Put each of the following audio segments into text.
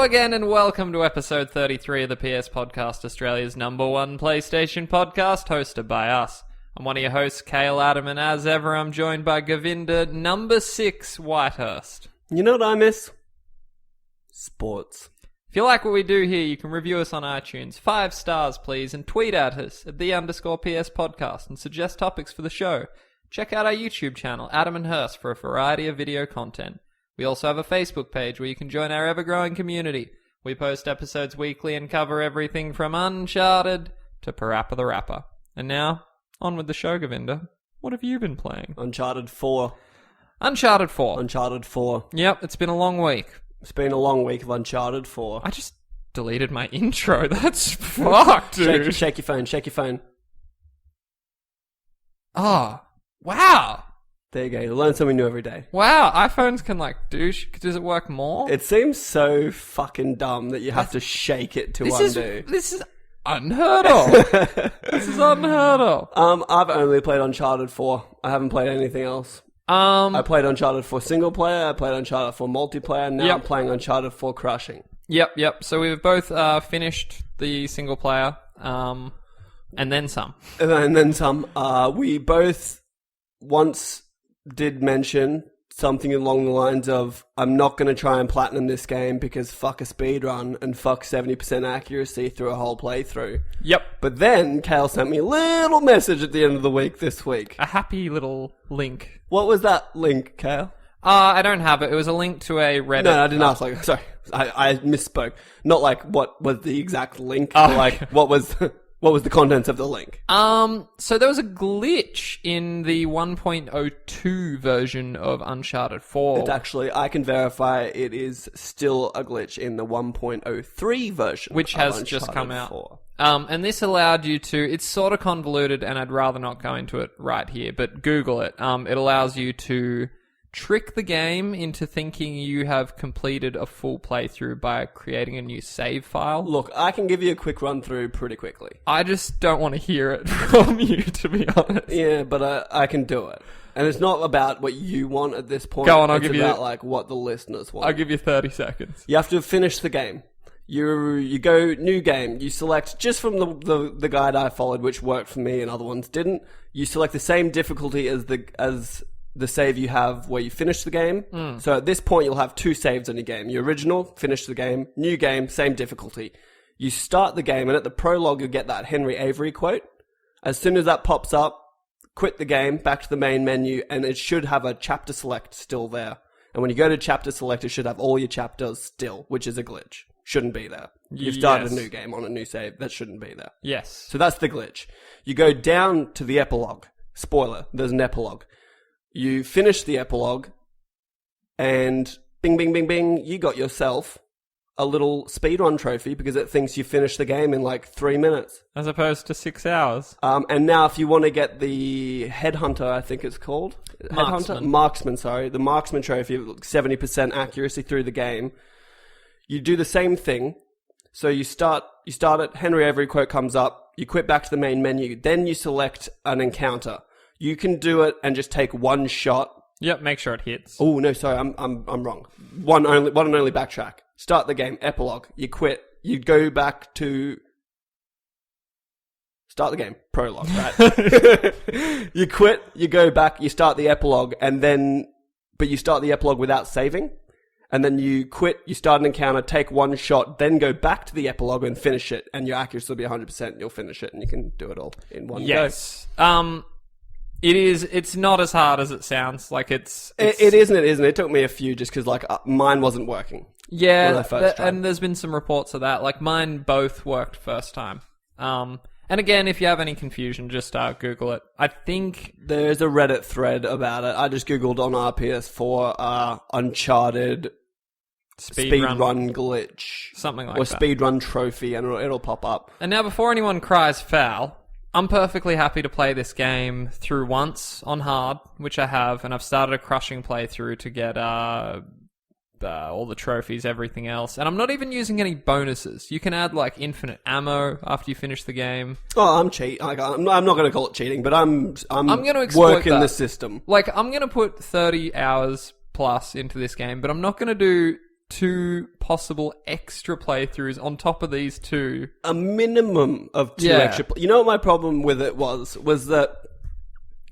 Hello again and welcome to episode 33 of the PS Podcast, Australia's #1 PlayStation podcast, hosted by us. I'm one of your hosts, Cale Adam, and as ever I'm joined by Govinda, number 6 Whitehurst. You know what I miss? Sports. If you like what we do here, you can review us on iTunes. 5 stars, please, and tweet at us at _PS Podcast and suggest topics for the show. Check out our YouTube channel, Adam and Hurst, for a variety of video content. We also have a Facebook page where you can join our ever-growing community. We post episodes weekly and cover everything from Uncharted to Parappa the Rapper. And now, on with the show, Govinda. What have you been playing? Uncharted 4. Uncharted 4. Uncharted 4. Yep, it's been a long week. It's been a long week of Uncharted 4. I just deleted my intro. That's fucked, dude. Shake your phone, shake your phone. Oh, wow. There you go. You learn something new every day. Wow, iPhones can does it work more? It seems so fucking dumb that you have to shake it to undo. This is unheard of. This is unheard of. I've only played Uncharted 4. I haven't played anything else. I played Uncharted 4 single player, I played Uncharted 4 multiplayer, now I'm playing Uncharted 4 Crushing. Yep. So we've both finished the single player, and then some. And then some. We both once did mention something along the lines of, I'm not going to try and platinum this game because fuck a speedrun and fuck 70% accuracy through a whole playthrough. Yep. But then Cale sent me a little message at the end of the week this week. A happy little link. What was that link, Cale? I don't have it. It was a link to a Reddit. No, I didn't ask. Sorry, I misspoke. Not what was the exact link, but what was the contents of the link? So there was a glitch in the 1.02 version of Uncharted 4. It's actually, I can verify it is still a glitch in the 1.03 version. Which has just come out. 4. And this allowed you to, it's sort of convoluted and I'd rather not go into it right here, but Google it. It allows you to trick the game into thinking you have completed a full playthrough by creating a new save file. Look, I can give you a quick run through pretty quickly. I just don't want to hear it from you, to be honest. Yeah, but I can do it. And it's not about what you want at this point. Go on, it's about what the listeners want. I'll give you 30 seconds. You have to finish the game. You go new game. You select, just from the guide I followed, which worked for me and other ones didn't, you select the same difficulty as the save you have where you finish the game. So at this point, you'll have 2 saves on your game. Your original, finish the game. New game, same difficulty. You start the game, and at the prologue, you'll get that Henry Avery quote. As soon as that pops up, quit the game, back to the main menu, and it should have a chapter select still there. And when you go to chapter select, it should have all your chapters still, which is a glitch. Shouldn't be there. You've started a new game on a new save. That shouldn't be there. Yes. So that's the glitch. You go down to the epilogue. Spoiler, there's an epilogue. You finish the epilogue, and bing, bing, bing, bing, you got yourself a little speedrun trophy because it thinks you finished the game in like 3 minutes. As opposed to 6 hours. And now if you want to get the Headhunter, I think it's called. Marksman, sorry. The Marksman trophy, 70% accuracy through the game. You do the same thing. So you start it, Henry Avery quote comes up, you quit back to the main menu, then you select an encounter. You can do it and just take one shot. Yep, make sure it hits. Oh no, sorry, I'm wrong. One and only backtrack. Start the game, epilogue. You quit. You go back to start the game, prologue. Right? You quit. You go back. You start the epilogue, but you start the epilogue without saving, and then you quit. You start an encounter, take one shot, then go back to the epilogue and finish it, and your accuracy will be 100%. You'll finish it, and you can do it all in one go. Yes. It's not as hard as it sounds. Like it isn't. It took me a few just because mine wasn't working. Yeah, and there's been some reports of that. Like mine both worked first time. And again, if you have any confusion, just Google it. I think there's a Reddit thread about it. I just Googled on our PS4 Uncharted speedrun glitch. Something like that. Or speedrun trophy, and it'll pop up. And now before anyone cries foul, I'm perfectly happy to play this game through once on hard, which I have, and I've started a crushing playthrough to get all the trophies, everything else. And I'm not even using any bonuses. You can add infinite ammo after you finish the game. Oh, I'm cheating. I'm not going to call it cheating, but I'm going to exploit working the system. I'm going to put 30 hours plus into this game, but I'm not going to do 2 possible extra playthroughs on top of these 2. A minimum of 2 Yeah. extra. You know what my problem with it was that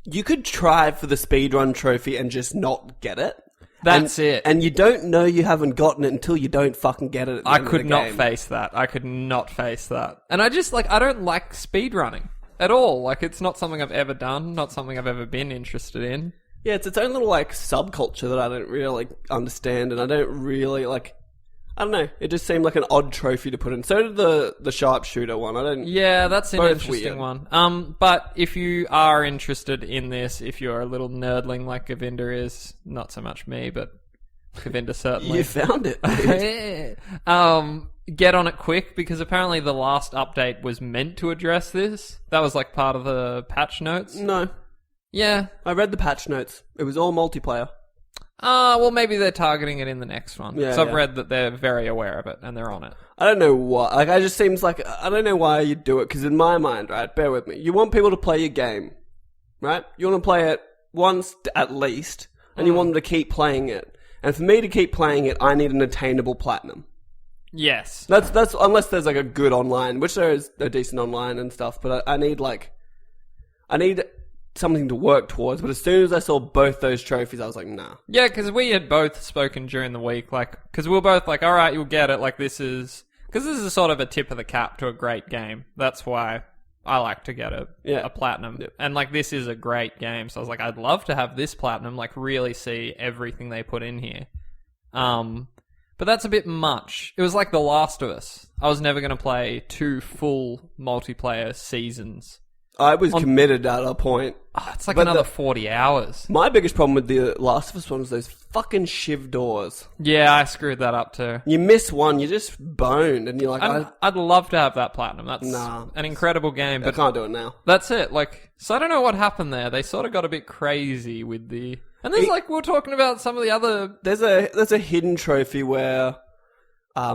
you could try for the speedrun trophy and just not get it. That's it. And you don't know you haven't gotten it until you don't fucking get it at the I end of could the not game. face that. I could not face that. And I just, I don't like speedrunning at all. It's not something I've ever done, not something I've ever been interested in. Yeah, it's its own little, subculture that I don't really understand, and I don't really, I don't know, it just seemed like an odd trophy to put in. So did the sharpshooter one. I don't... Yeah, that's an Both interesting weird. one. But if you are interested in this, if you're a little nerdling like Govinda is, not so much me, but Govinda certainly. You found it, dude. Get on it quick, because apparently the last update was meant to address this. That was part of the patch notes. No. Yeah. I read the patch notes. It was all multiplayer. Well, maybe they're targeting it in the next one. Yeah, So I've yeah. read that they're very aware of it, and they're on it. I don't know why. It just seems like... I don't know why you do it, because in my mind, right, bear with me, you want people to play your game, right? You want to play it once at least, and you want them to keep playing it. And for me to keep playing it, I need an attainable platinum. Yes. That's unless there's a good online, which there is a decent online and stuff, but I need something to work towards. But as soon as I saw both those trophies, I was like, nah. Yeah, because we had both spoken during the week, because we were both like, all right, you'll get it. Because this is sort of a tip of the cap to a great game. That's why I like to get a platinum. Yeah. And this is a great game. So I was like, I'd love to have this platinum, really see everything they put in here. But that's a bit much. It was like The Last of Us. I was never going to play 2 full multiplayer seasons. I was committed at a point. Oh, it's But another 40 hours. My biggest problem with the Last of Us one was those fucking shiv doors. Yeah, I screwed that up too. You miss one, you're just boned, and you're like, I'd love to have that platinum. That's Nah. an incredible game, I but can't do it now. that's it. So I don't know what happened there. They sort of got a bit crazy with the... And there's we were talking about some of the other... There's a hidden trophy where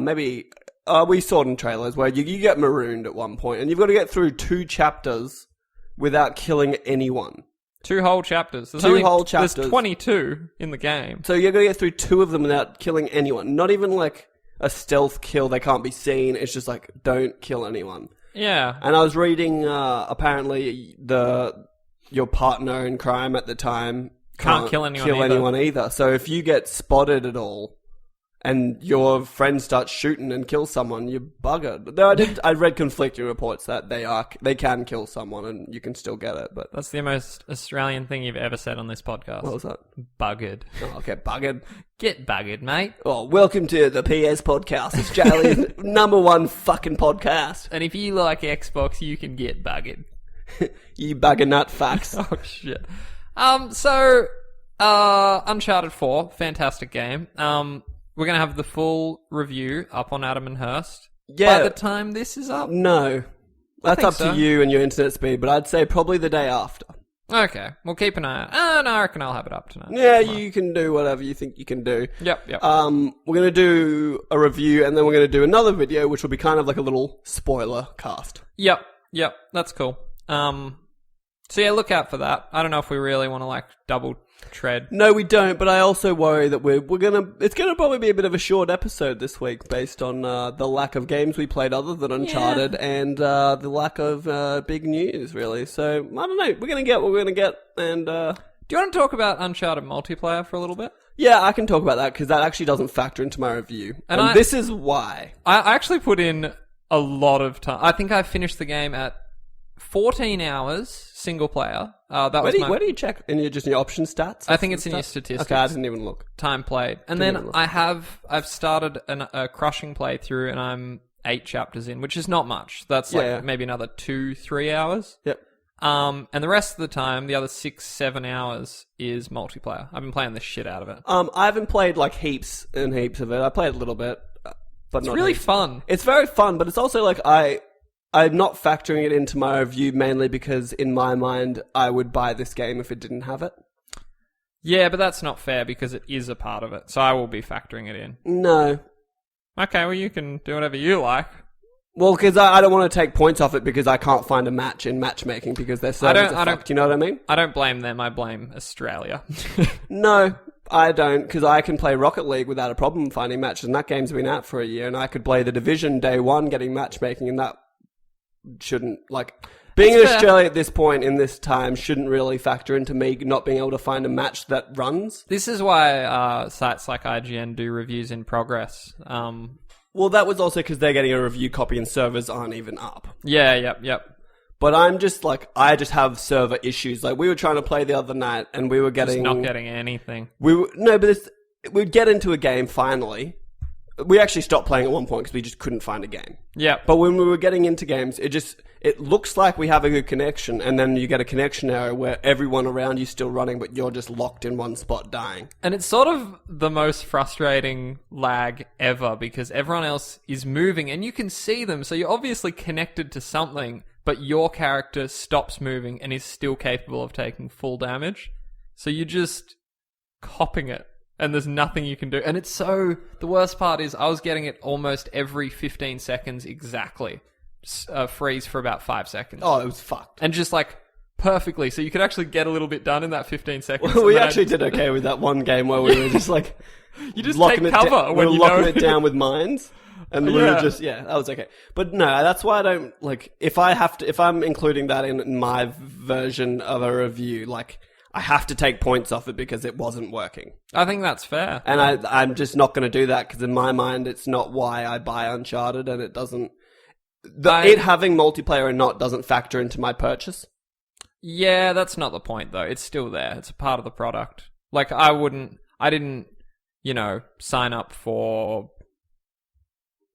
maybe we saw it in trailers where you get marooned at one point, and you've got to get through 2 chapters without killing anyone. 2 whole chapters. There's 2 whole chapters. There's 22 in the game. So you're going to get through 2 of them without killing anyone. Not even a stealth kill, they can't be seen. It's just don't kill anyone. Yeah. And I was reading, apparently your partner in crime at the time Can't kill anyone either. So if you get spotted at all, and your friend starts shooting and kills someone, you're buggered. Though I read conflicting reports that they can kill someone and you can still get it, but That's the most Australian thing you've ever said on this podcast. what was that? Buggered. Oh, okay, buggered. Get buggered, mate. Oh, welcome to the PS podcast, Australia's #1 fucking podcast. And if you like Xbox, you can get buggered. You bugger nut facts. Oh, shit. Uncharted 4, fantastic game. We're going to have the full review up on Adam and Hurst. Yeah. By the time this is up? No. That's think up so. to you and your internet speed, but I'd say probably the day after. Okay, we'll keep an eye out. Oh, no, I reckon I'll have it up tonight. Yeah, Tomorrow. you can do whatever you think you can do. Yep. We're going to do a review, and then we're going to do another video, which will be kind of like a little spoiler cast. Yep, that's cool. So yeah, look out for that. I don't know if we really want to double tread. No, we don't, but I also worry that it's gonna probably be a bit of a short episode this week based on the lack of games we played other than Uncharted and the lack of big news, really. So, I don't know. We're gonna get what we're gonna get, and... Do you want to talk about Uncharted multiplayer for a little bit? Yeah, I can talk about that, because that actually doesn't factor into my review. And this is why. I actually put in a lot of time. I think I finished the game at 14 hours, single player. Where do you check? In your option stats? I think it's in your statistics. Okay, I didn't even look. Time played. And then I've started a crushing playthrough, and I'm 8 chapters in, which is not much. That's maybe another 2-3 hours. Yep. And the rest of the time, the other 6-7 hours is multiplayer. I've been playing the shit out of it. I haven't played heaps and heaps of it. I played a little bit, but It's not really heaps. fun. It's very fun, but it's also I'm not factoring it into my review mainly because in my mind I would buy this game if it didn't have it. Yeah, but that's not fair because it is a part of it. So I will be factoring it in. No. Okay, well you can do whatever you like. Well, because I don't want to take points off it because I can't find a match in matchmaking because their servers are fucked. You know what I mean? I don't blame them. I blame Australia. No. I don't, because I can play Rocket League without a problem finding matches, and that game's been out for a year, and I could play The Division day one getting matchmaking, and that shouldn't, like... Being in Australia at this point in this time shouldn't really factor into me not being able to find a match that runs. This is why sites like IGN do reviews in progress. Well, that was also because they're getting a review copy and servers aren't even up. Yeah, yep. But I'm just like, I just have server issues. Like, we were trying to play the other night and we were getting... Just not getting anything. We'd get into a game finally. We actually stopped playing at one point because we just couldn't find a game. Yeah. But when we were getting into games, it looks like we have a good connection, and then you get a connection error where everyone around you's still running, but you're just locked in one spot dying. And it's sort of the most frustrating lag ever because everyone else is moving and you can see them, so you're obviously connected to something, but your character stops moving and is still capable of taking full damage. So you're just copping it. And there's nothing you can do. And it's so... The worst part is I was getting it almost every 15 seconds exactly. Freeze for about 5 seconds. Oh, it was fucked. And just like perfectly. So you could actually get a little bit done in that 15 seconds. Well, we actually did okay with that one game where we were just like... You just take cover when you know... We were locking it down with mines. And we were just... Yeah, that was okay. But no, that's why I don't... Like, if I'm including that in my version of a review, like... I have to take points off it because it wasn't working. I think that's fair. And I'm just not going to do that because in my mind, it's not why I buy Uncharted, and it doesn't... it having multiplayer or not doesn't factor into my purchase. Yeah, that's not the point, though. It's still there. It's a part of the product. Like, I didn't, sign up for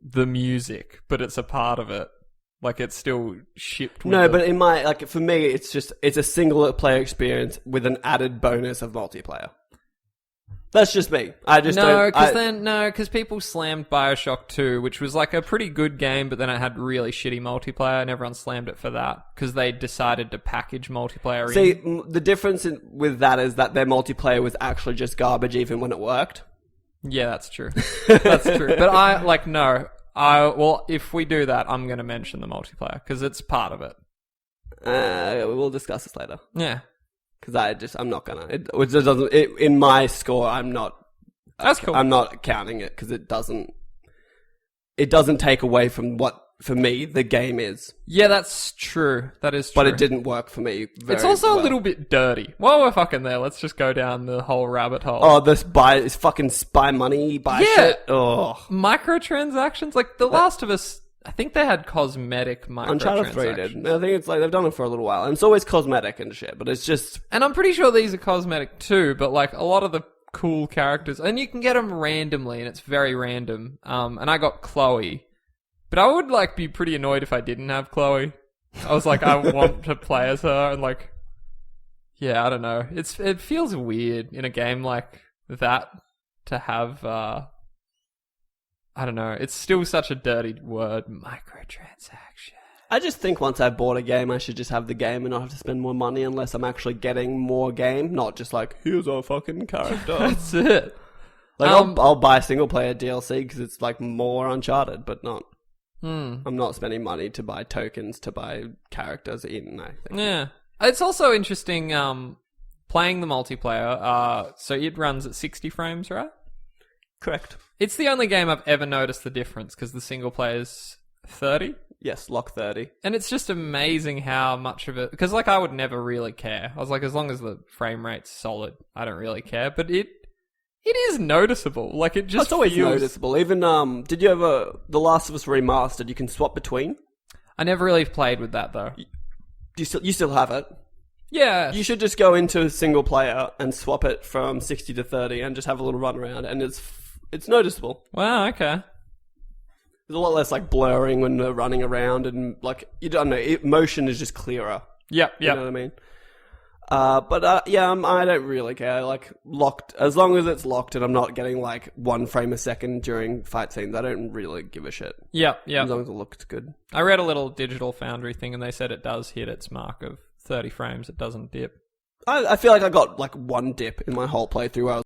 the music, but it's a part of it. Like, it's still shipped with but in for me, it's a single player experience with an added bonus of multiplayer. That's just me. Because people slammed BioShock 2, which was like a pretty good game, but then it had really shitty multiplayer, and everyone slammed it for that, because they decided to package multiplayer in. See, the difference with that is that their multiplayer was actually just garbage even when it worked. Yeah, that's true. That's true. But no. If we do that, I'm going to mention the multiplayer because it's part of it. We'll discuss this later. Yeah, because I'm not gonna. In my score, I'm not. That's cool. I'm not counting it because it doesn't take away from what for me the game is. Yeah, that's true. That is true. But it didn't work for me. It's also a little bit dirty. While we're fucking there, let's just go down the whole rabbit hole. Oh, this fucking spy money, shit. Oh, microtransactions. Like The Last of Us, I think they had cosmetic microtransactions. Uncharted 3 did. I think it's like they've done it for a little while, and it's always cosmetic and shit. But it's just, and I'm pretty sure these are cosmetic too. But like a lot of the cool characters, and you can get them randomly, and it's very random. And I got Chloe. But I would, be pretty annoyed if I didn't have Chloe. I was like, I want to play as her, and yeah, I don't know. It feels weird in a game like that to have, I don't know. It's still such a dirty word, microtransaction. I just think once I've bought a game, I should just have the game and not have to spend more money unless I'm actually getting more game, not just here's our fucking character. That's it. I'll buy single player DLC because it's more Uncharted, but not... I'm not spending money to buy tokens to buy characters in. I think. Yeah, it's also interesting playing the multiplayer. So it runs at 60 frames, right? Correct. It's the only game I've ever noticed the difference because the single player's 30. Yes, lock 30. And it's just amazing how much of it... Because I would never really care. I was like, as long as the frame rate's solid, I don't really care. But it is noticeable. It just It's always feels... noticeable. Even, did you ever... The Last of Us Remastered, you can swap between? I never really played with that, though. You still have it? Yeah. You should just go into single player and swap it from 60 to 30 and just have a little run around, and it's noticeable. Wow, okay. There's a lot less, blurring when they're running around, and, you don't know, motion is just clearer. Yep. You know what I mean? I don't really care. Locked, as long as it's locked and I'm not getting 1 frame a second during fight scenes, I don't really give a shit. Yep. As long as it looks good. I read a little Digital Foundry thing and they said it does hit its mark of 30 frames. It doesn't dip. I feel like I got 1 dip in my whole playthrough where I